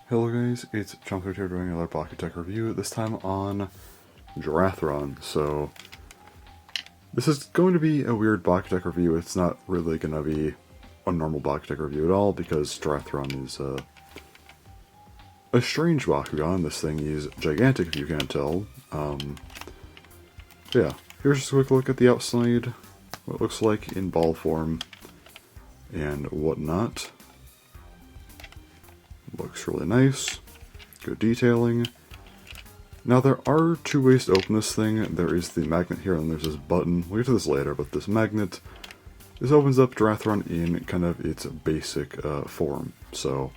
Hello guys, it's Jumpert here doing another BakuTech review, this time on DraThron. So, this is going to be a weird BakuTech review. It's not really going to be a normal BakuTech review at all, because DraThron is a strange Bakugan. This thing is gigantic if you can't tell. Yeah, here's just a quick look at the outside, what it looks like in ball form, and whatnot. Looks really nice. Good detailing. Now there are two ways to open this thing. There is the magnet here and there's this button. We'll get to this later, but this magnet, this opens up DraThron in kind of its basic form. So,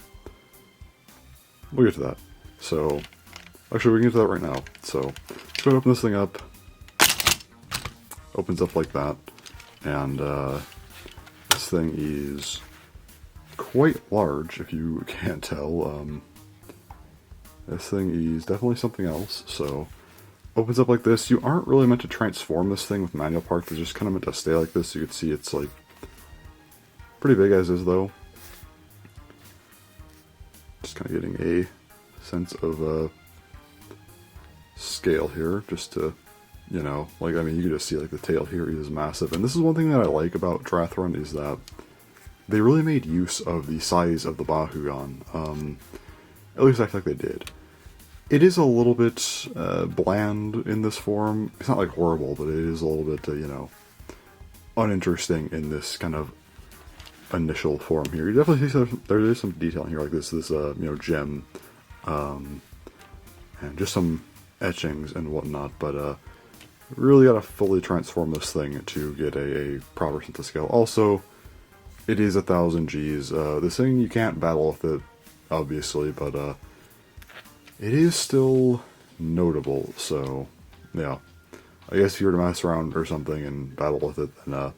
we'll get to that. So, actually we can get to that right now. So, let's go and open this thing up. Opens up like that. And this thing is quite large, if you can't tell. This thing is definitely something else. So, opens up like this. You aren't really meant to transform this thing with manual parts. It's just kind of meant to stay like this. You can see it's like pretty big as is, though. Just kind of getting a sense of scale here, just to, you know, like, I mean, you can just see like the tail here is massive. And this is one thing that I like about DraThron, is that they really made use of the size of the Bakugan. At least I feel like they did. It is a little bit bland in this form. It's not like horrible, but it is a little bit, you know, uninteresting in this kind of initial form here. You definitely see there is some detail here, like this you know, gem, and just some etchings and whatnot. But really got to fully transform this thing to get a proper sense of scale. Also, it is 1000 Gs. This thing, you can't battle with it, obviously, but it is still notable, so, yeah. I guess if you were to mess around or something and battle with it, then, yeah,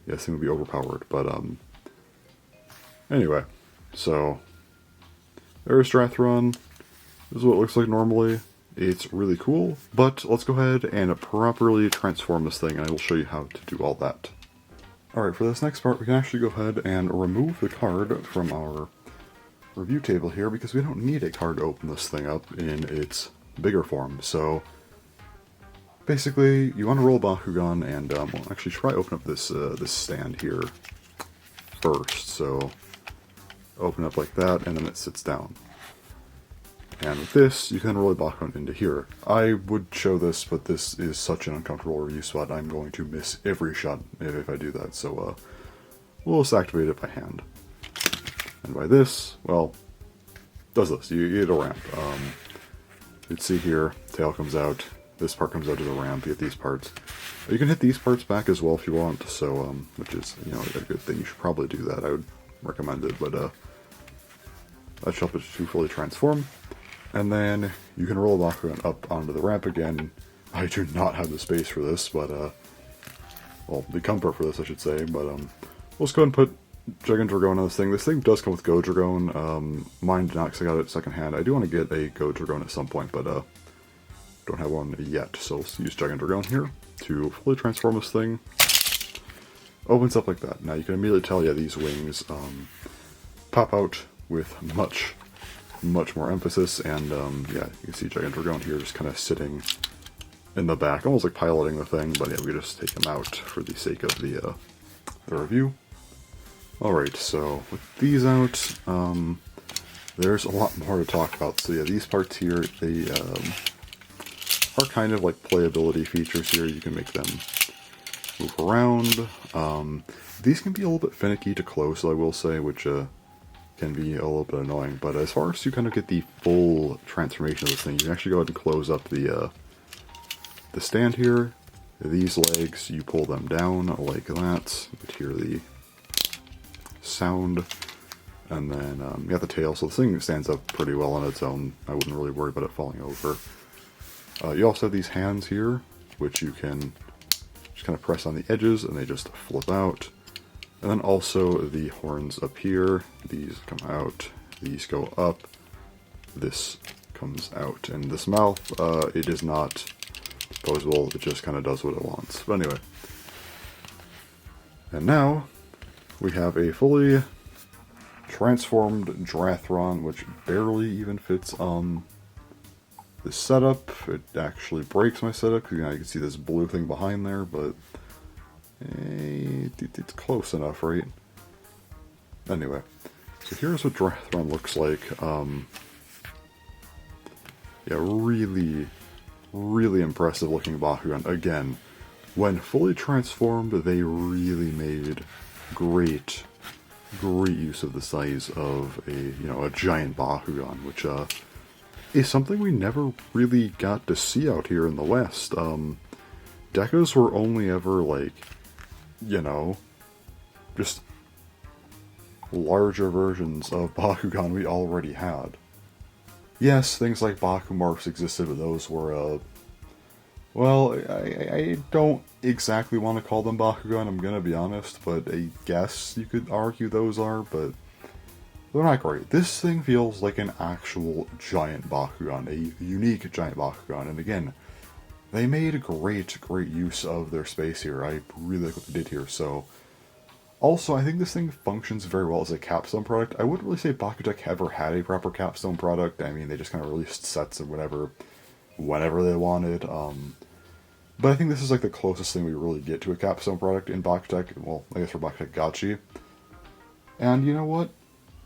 this thing would be overpowered, but, anyway. So, there's DraThron. This is what it looks like normally. It's really cool, but let's go ahead and properly transform this thing, and I will show you how to do all that. Alright, for this next part, we can actually go ahead and remove the card from our review table here, because we don't need a card to open this thing up in its bigger form. So, basically, you want to roll Bakugan, and we'll actually try to open up this this stand here first. So, open up like that, and then it sits down. And with this, you can roll a Bakugan into here. I would show this, but this is such an uncomfortable review spot, I'm going to miss every shot if I do that, so we'll just activate it by hand. And by this, well, does this. You get a ramp. You can see here, tail comes out, this part comes out to the ramp, you get these parts. You can hit these parts back as well if you want, so, which is, you know, a good thing. You should probably do that. I would recommend it, but that should help it to fully transform. And then you can roll Bakugan up onto the ramp again. I do not have the space for this, but, well, the comfort for this, I should say. But, let's go ahead and put DraThron on this thing. This thing does come with DraThron. Mine did not, because I got it secondhand. I do want to get a DraThron at some point, but, don't have one yet. So let's use DraThron here to fully transform this thing. Opens up like that. Now you can immediately tell, yeah, these wings, pop out with much more emphasis, and yeah, you can see DraThron here just kind of sitting in the back, almost like piloting the thing, but yeah, we just take him out for the sake of the review. Alright, so with these out, there's a lot more to talk about. So yeah, these parts here, they are kind of like playability features here. You can make them move around. These can be a little bit finicky to close, I will say, which can be a little bit annoying, but as far as to kind of get the full transformation of this thing, you can actually go ahead and close up the stand here. These legs, you pull them down like that. You can hear the sound, and then you got the tail, so the thing stands up pretty well on its own. I wouldn't really worry about it falling over. You also have these hands here, which you can just kind of press on the edges, and they just flip out. And then also the horns up here, these come out, these go up, this comes out. And this mouth, it is not posable, it just kind of does what it wants. But anyway. And now, we have a fully transformed DraThron, which barely even fits on the setup. It actually breaks my setup, because you can see this blue thing behind there, but it's close enough, right? Anyway, so here's what DraThron looks like. Yeah, really, really impressive looking Bakugan. Again, when fully transformed, they really made great use of the size of a giant Bakugan, which is something we never really got to see out here in the West. Dekos were only ever just larger versions of Bakugan we already had. Yes, things like Bakumorphs existed, but those were, well, I don't exactly want to call them Bakugan, I'm gonna be honest, but I guess you could argue those are, but they're not great. This thing feels like an actual giant Bakugan, a unique giant Bakugan, and again, they made great use of their space here. I really like what they did here, so... Also, I think this thing functions very well as a capstone product. I wouldn't really say BakuTech ever had a proper capstone product. I mean, they just kind of released sets of whenever they wanted. But I think this is like the closest thing we really get to a capstone product in BakuTech. Well, I guess for BakuTech Gachi. And you know what?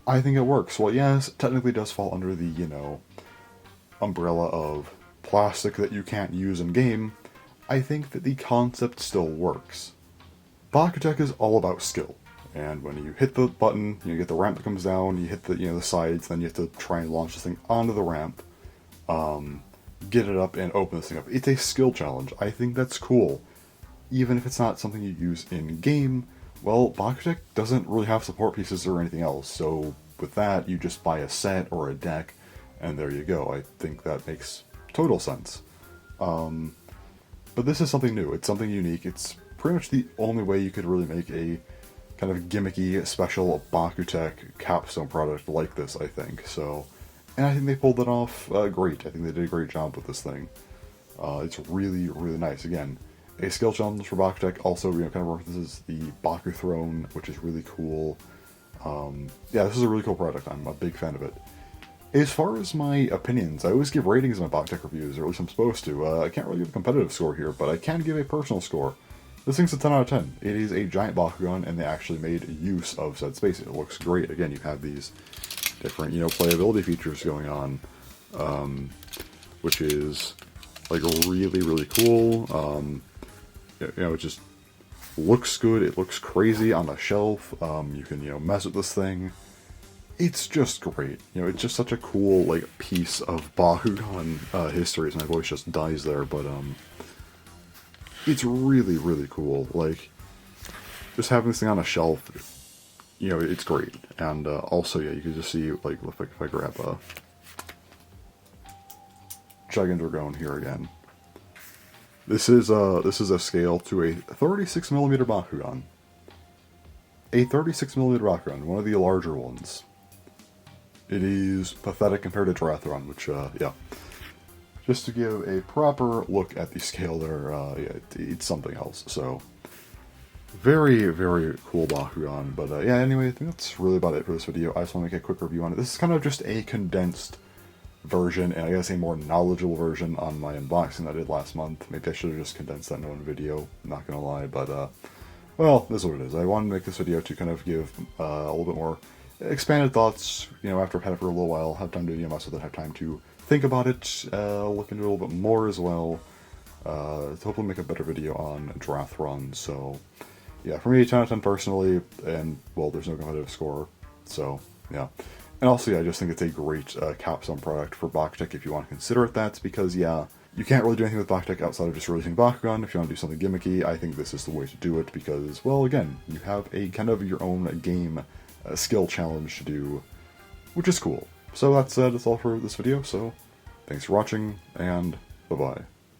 I think it works. Well, yes, it technically does fall under the, umbrella of plastic that you can't use in-game. I think that the concept still works. BakuTech is all about skill, and when you hit the button, you get the ramp that comes down, you hit the the sides, then you have to try and launch this thing onto the ramp, get it up and open this thing up. It's a skill challenge. I think that's cool. Even if it's not something you use in-game, well, BakuTech doesn't really have support pieces or anything else, so with that, you just buy a set or a deck, and there you go. I think that makes total sense. But this is something new. It's something unique. It's pretty much the only way you could really make a kind of gimmicky, special BakuTech capstone product like this, I think. So, and I think they pulled it off great. I think they did a great job with this thing. It's really, really nice. Again, a skill challenge for BakuTech. Also, kind of references the DraThron, which is really cool. Yeah, this is a really cool product. I'm a big fan of it. As far as my opinions, I always give ratings in my BakuTech reviews, or at least I'm supposed to. I can't really give a competitive score here, but I can give a personal score. This thing's a 10 out of 10. It is a giant Bakugan, and they actually made use of said space. It looks great. Again, you have these different, playability features going on, which is, really, really cool. It just looks good. It looks crazy on the shelf. You can, mess with this thing. It's just great. It's just such a cool, piece of Bakugan history. My voice just dies there, but, it's really, really cool. Just having this thing on a shelf, it's great. And also, yeah, you can just see, if I grab a DraThron here again. This is a scale to a 36mm Bakugan. A 36mm Bakugan, one of the larger ones. It is pathetic compared to DraThron, which, yeah. Just to give a proper look at the scale there, yeah, it's something else. So, very, very cool Bakugan. But yeah, anyway, I think that's really about it for this video. I just want to make a quick review on it. This is kind of just a condensed version, and I guess a more knowledgeable version on my unboxing that I did last month. Maybe I should have just condensed that into one video, I'm not going to lie. But, well, this is what it is. I wanted to make this video to kind of give a little bit more expanded thoughts, after I've had it for a little while, have time to, mess with it, have time to think about it, look into it a little bit more as well, to hopefully make a better video on DraThron. So, yeah, for me, 10 out of 10 personally, and, well, there's no competitive score, so, yeah. And also, yeah, I just think it's a great capstone product for BakuTech if you want to consider it that, because, yeah, you can't really do anything with BakuTech outside of just releasing Bakugan. If you want to do something gimmicky, I think this is the way to do it, because, well, again, you have a kind of your own game skill challenge to do, which is cool. So that's all for this video, so thanks for watching, and bye-bye.